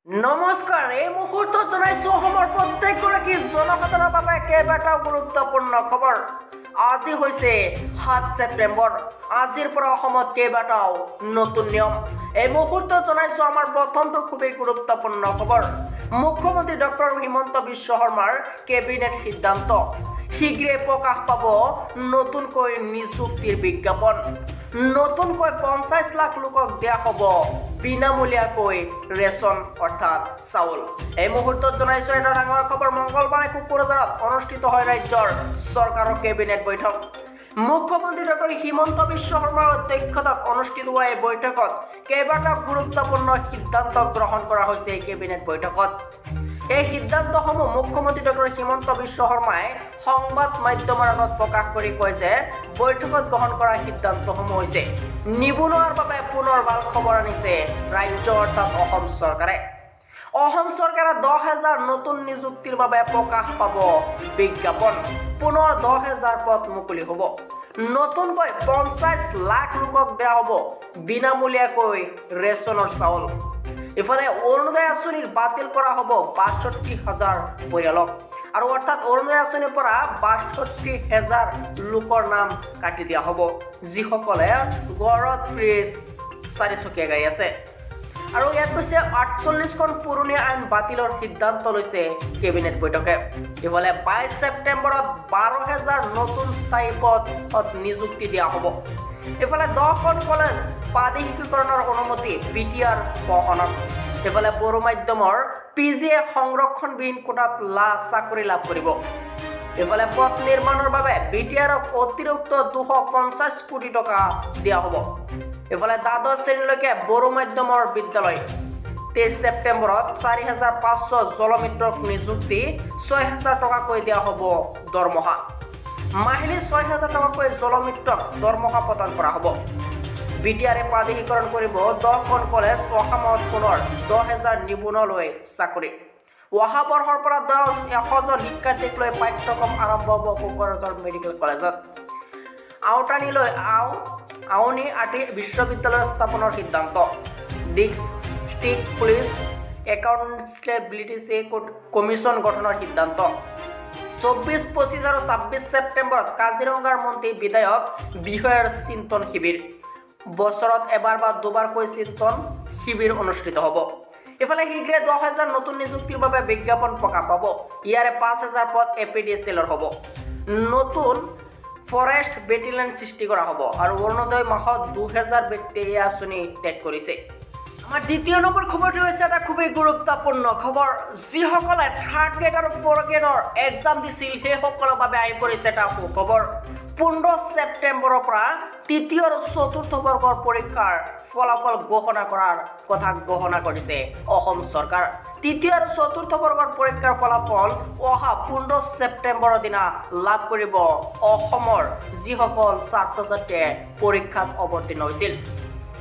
নমস্কাৰ, এই মুহূৰ্তত জনাইছো অসমৰ প্ৰত্যেকগৰাকী জনসাধাৰণৰ বাবে কেইবাটাও গুৰুত্বপূৰ্ণ খবৰ। আজি হৈছে 7 ছেপ্টেম্বৰ। আজিৰ পৰা অসমত কেইবাটাও নতুন নিয়ম। এই মুহূৰ্তত জনাইছো আমাৰ প্ৰথমটো খুবেই গুৰুত্বপূৰ্ণ খবৰ। মুখ্যমন্ত্ৰী ডক্টৰ হিমন্ত বিশ্ব শৰ্মাৰ কেবিনেট সিদ্ধান্ত। শীঘ্ৰে প্ৰকাশ পাব নতুনকৈ নিযুক্তিৰ বিজ্ঞাপন। নতুনকৈ 50 লাখ লোকক দিয়া হ'ব বিনামূলীয়াকৈ ৰেচন অৰ্থাৎ চাউল। এই মুহূৰ্তত জনাইছো এটা ডাঙৰ খবৰ। মঙলবাৰে কোকৰাঝাৰত অনুষ্ঠিত হয় ৰাজ্যৰ চৰকাৰৰ কেবিনেট বৈঠক। মুখ্যমন্ত্ৰী ডক্টৰ হিমন্ত বিশ্ব শৰ্মাৰ অধ্যক্ষতাত অনুষ্ঠিত হোৱা এই বৈঠকত কেইবাটাও গুৰুত্বপূৰ্ণ সিদ্ধান্ত গ্ৰহণ কৰা হৈছে। এই কেবিনেট বৈঠকত এই সিদ্ধান্তসমূহ মুখ্যমন্ত্ৰী ডক্টৰ হিমন্ত বিশ্ব শৰ্মাই সংবাদ মাধ্যমৰ আগত প্ৰকাশ কৰি কয় যে বৈঠকত গ্ৰহণ কৰা সিদ্ধান্তসমূহ হৈছে নিবনুৱাৰ বাবে পুনৰ ভাল খবৰ আনিছে ৰাজ্য অৰ্থাৎ অসম চৰকাৰে। অসম চৰকাৰে 10,000 নতুন নিযুক্তিৰ বাবে প্ৰকাশ পাব বিজ্ঞাপন। পুনৰ 10,000 পদ মুকলি হ'ব। নতুনকৈ 50 লাখ লোকক দিয়া হ'ব বিনামূলীয়াকৈ ৰেচনৰ চাউল। ইফালে অৰুণোদয় আঁচনিৰ বাতিল কৰা হ'ব 62,000 পৰিয়ালক। আৰু অৰ্থাৎ অৰুণোদয় আঁচনিৰ পৰা 62,000 লোকৰ নাম কাটি দিয়া হ'ব, যিসকলে ঘৰত ফ্ৰিজ 4-চকীয়া গাড়ী আছে। আৰু ইয়াত কৈছে 48খন পুৰণি আইন বাতিলৰ সিদ্ধান্ত লৈছে কেবিনেট বৈঠকে। ইফালে 22 ছেপ্টেম্বৰত 12,000 নতুন স্থায়ী পদত নিযুক্তি দিয়া হ'ব। ইফালে 10খন কলেজ প্ৰাদেশিকীকৰণৰ অনুমতি BTR বহনত। ইফালে বড়ো মাধ্যমৰ PGয়ে সংৰক্ষণবিহীন কোটাত চাকৰি লাভ কৰিব। ইফালে পথ নিৰ্মাণৰ বাবে BTRক অতিৰিক্ত 250 কোটি টকা দিয়া হ'ব। ইফালে দ্বাদশ শ্ৰেণীলৈকে বড়ো মাধ্যমৰ বিদ্যালয়। 23 ছেপ্টেম্বৰত 4,500 জলমিত্ৰক নিযুক্তি, 6,000 টকাকৈ দিয়া হ'ব দৰমহা। মাহিলী 6,000 টকাকৈ জলমিত্ৰক দৰমহা প্ৰদান কৰা হ'ব। BTRে প্ৰাদেশিকৰণ কৰিব 10খন কলেজ। অসমত পুনৰ 10,000 নিবনুৱালৈ চাকৰি। অহা বৰ্ষৰ পৰা 100জন শিক্ষাৰ্থীক লৈ পাঠ্যক্ৰম আৰম্ভ হ'ব কোকৰাঝাৰ মেডিকেল কলেজত। আউনী আটি বিশ্ববিদ্যালয় স্থাপনৰ সিদ্ধান্ত। ডিষ্ট্ৰিক্ট পুলিচ একাউণ্টেবিলিটি কমিশ্যন গঠনৰ সিদ্ধান্ত। 24, 25 আৰু 26 ছেপ্টেম্বৰত কাজিৰঙাৰ মন্ত্ৰী বিধায়ক বিষয়াৰ চিন্তন শিবিৰ। বছৰত এবাৰ বা দুবাৰকৈ চিন্তন শিবিৰ অনুষ্ঠিত হ'ব। ইফালে শীঘ্ৰে 10,000 নতুন নিযুক্তিৰ বাবে বিজ্ঞাপন প্ৰকাশ পাব। ইয়াৰে 5,000 পদ APDCLৰ হ'ব। নতুন ফৰেষ্ট বেটেলিয়ন সৃষ্টি কৰা হ'ব। আৰু অৰুণোদয় মাহত 2,000 ব্যক্তিয়ে এই আঁচনি ত্যাগ কৰিছে। আমাৰ দ্বিতীয় নম্বৰ খবৰটো হৈছে এটা খুবেই গুৰুত্বপূৰ্ণ খবৰ। যিসকলে 3rd গ্ৰেড আৰু 4th গ্ৰেডৰ এক্সাম দিছিল সেইসকলৰ বাবে আহি পৰিছে এটা সুখবৰ। 15 ছেপ্টেম্বৰৰ পৰা 3য় আৰু 4ৰ্থ বৰ্গৰ পৰীক্ষাৰ ফলাফল ঘোষণা কৰাৰ কথা ঘোষণা কৰিছে অসম চৰকাৰ। 3য় আৰু 4ৰ্থ বৰ্গৰ পৰীক্ষাৰ ফলাফল অহা 15 ছেপ্টেম্বৰৰ দিনা লাভ কৰিব অসমৰ যিসকল ছাত্ৰ ছাত্ৰীয়ে পৰীক্ষাত অৱতীৰ্ণ হৈছিল।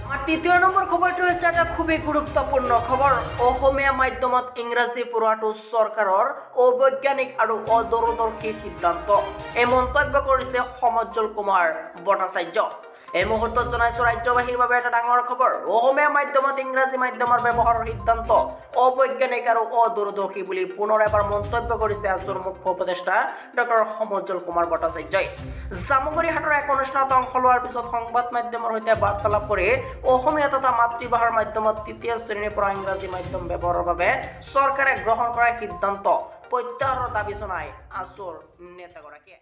আমাৰ 3য় নম্বৰ খবৰটো হৈছে এটা খুবেই গুৰুত্বপূৰ্ণ খবৰ। অসমীয়া মাধ্যমত ইংৰাজী পঢ়োৱাটো চৰকাৰৰ অবৈজ্ঞানিক আৰু অদূৰদৰ্শী সিদ্ধান্ত। এই মন্তব্য কৰিছে সমজ্জল কুমাৰ ভট্টাচাৰ্য। এই মুহূৰ্তত জনাইছো ৰাজ্যবাসীৰ বাবে এটা ডাঙৰ খবৰ। অসমীয়া মাধ্যমত ইংৰাজী মাধ্যমৰ ব্যৱহাৰৰ সিদ্ধান্ত অবৈজ্ঞানিক আৰু অদূৰদৰ্শী বুলি পুনৰ এবাৰ মন্তব্য কৰিছে ৰাজ্যৰ মুখ্য উপদেষ্টা ডক্টৰ সমজ্জল কুমাৰ ভট্টাচাৰ্যই। জামুগুৰিহাটৰ এক অনুষ্ঠানত অংশ লোৱাৰ পিছত সংবাদ মাধ্যমৰ সৈতে বাৰ্তালাপ কৰি অসমীয়া তথা মাতৃভাষাৰ মাধ্যমত 3য় শ্ৰেণীৰ পৰা ইংৰাজী মাধ্যম ব্যৱহাৰৰ বাবে চৰকাৰে গ্ৰহণ কৰা সিদ্ধান্ত প্ৰত্যাহাৰৰ দাবী জনাই আছুৰ নেতাগৰাকীয়ে